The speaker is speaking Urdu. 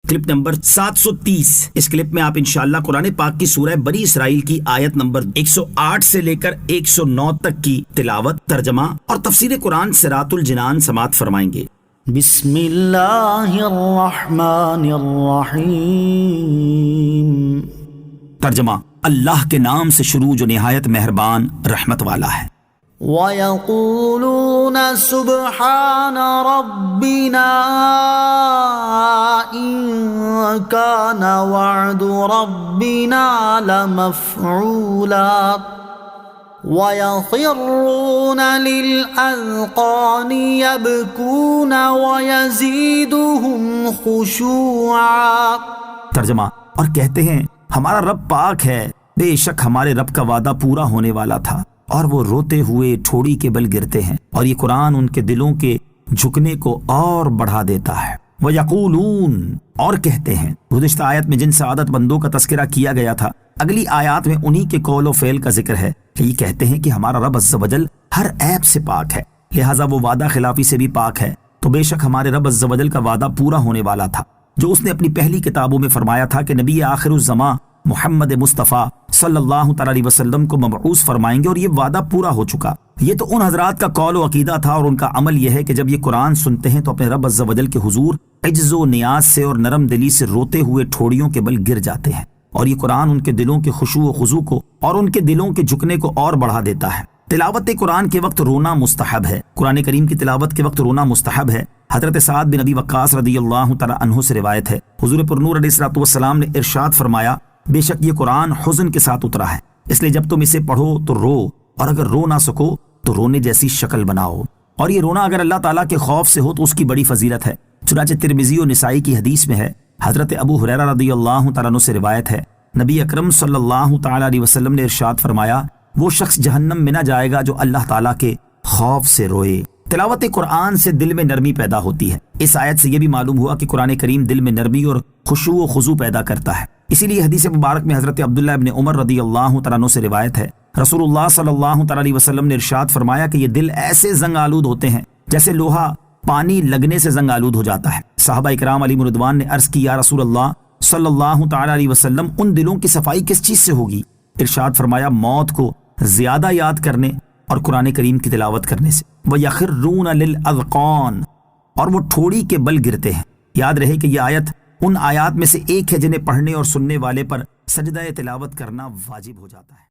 Clip number 730۔ اس کلپ میں آپ انشاءاللہ قرآن پاک کی سورہ بنی اسرائیل کی آیت نمبر 108 سے لے کر 109 تک کی تلاوت، ترجمہ اور تفسیر قرآن صراط الجنان سماعت فرمائیں گے۔ بسم اللہ الرحمن الرحیم۔ ترجمہ: اللہ کے نام سے شروع جو نہایت مہربان رحمت والا ہے۔ وَيَقُولُونَ سُبْحَانَ رَبِّنَا إِن كَانَ وَعْدُ رَبِّنَا لَمَفْعُولًا وَيَخِرُّونَ لِلْأَذْقَانِ يَبْكُونَ وَيَزِيدُهُمْ خُشُوعًا۔ ترجمہ: اور کہتے ہیں ہمارا رب پاک ہے، بے شک ہمارے رب کا وعدہ پورا ہونے والا تھا، اور وہ روتے ہوئے ٹھوڑی کے بل گرتے ہیں، اور یہ قرآن ان کے دلوں کے جھکنے کو اور بڑھا دیتا ہے۔ وَيَقُولُونَ اور کہتے ہیں۔ گزشتہ آیت میں جن سعادت مندوں کا تذکرہ کیا گیا تھا، اگلی آیات میں انہی کے قول و فعل کا ذکر ہے کہ یہ کہتے ہیں کہ ہمارا رب عز و جل ہر عیب سے پاک ہے، لہٰذا وہ وعدہ خلافی سے بھی پاک ہے، تو بے شک ہمارے رب عز و جل کا وعدہ پورا ہونے والا تھا جو اس نے اپنی پہلی کتابوں میں فرمایا تھا کہ نبی آخر الزماں محمد مصطفیٰ صلی اللہ تعالی علیہ وسلم کو مبعوث فرمائیں گے، اور یہ وعدہ پورا ہو چکا۔ یہ تو ان حضرات کا قول و عقیدہ تھا، اور ان کا عمل یہ ہے کہ جب یہ قرآن سنتے ہیں تو اپنے رب عز و جل کے حضور عجز و نیاز سے اور نرم دلی سے روتے ہوئے ٹھوڑیوں کے بل گر جاتے ہیں، اور یہ قرآن ان کے دلوں کے خشوع و خضوع کو اور ان کے دلوں کے جھکنے کو اور بڑھا دیتا ہے۔ تلاوت قرآن کے وقت رونا مستحب ہے۔ قرآن کریم کی تلاوت کے وقت رونا مستحب ہے۔ حضرت سعد بن ابی وقاص رضی اللہ تعالی عنہ سے روایت ہے، حضور پر نور علیہ الصلوۃ والسلام نے ارشاد فرمایا، بے شک یہ قرآن حزن کے ساتھ اترا ہے، اس لیے جب تم اسے پڑھو تو رو، اور اگر رو نہ سکو تو رونے جیسی شکل بناؤ، اور یہ رونا اگر اللہ تعالیٰ کے خوف سے ہو تو اس کی بڑی فضیلت ہے۔ چنانچہ ترمذی و نسائی کی حدیث میں ہے، حضرت ابو ہریرہ رضی اللہ تعالیٰ عنہ سے روایت ہے، نبی اکرم صلی اللہ تعالیٰ علیہ وسلم نے ارشاد فرمایا، وہ شخص جہنم میں نہ جائے گا جو اللہ تعالیٰ کے خوف سے روئے۔ تلاوت قرآن سے دل میں نرمی پیدا ہوتی ہے۔ اس آیت سے یہ بھی معلوم ہوا کہ قرآن کریم دل میں نرمی اور خشوع و خضوع پیدا کرتا ہے۔ اسی لیے حدیث مبارک میں حضرت عبداللہ ابن عمر رضی اللہ تعالیٰ عنہ سے روایت ہے، رسول اللہ صلی اللہ تعالیٰ علیہ وسلم نے ارشاد فرمایا کہ یہ دل ایسے زنگ آلود ہوتے ہیں جیسے لوہا پانی لگنے سے زنگ آلود ہو جاتا ہے۔ صحابہ اکرام علیہم رضوان نے عرض کی، یا رسول اللہ صلی اللہ تعالیٰ علیہ وسلم، ان دلوں کی صفائی کس چیز سے ہوگی؟ ارشاد فرمایا، موت کو زیادہ یاد کرنے اور قرآن کریم کی تلاوت کرنے سے۔ وَيَخِرُّونَ لِلْأَذْقَانِ اور وہ ٹھوڑی کے بل گرتے ہیں۔ یاد رہے کہ یہ آیت ان آیات میں سے ایک ہے جنہیں پڑھنے اور سننے والے پر سجدہ تلاوت کرنا واجب ہو جاتا ہے۔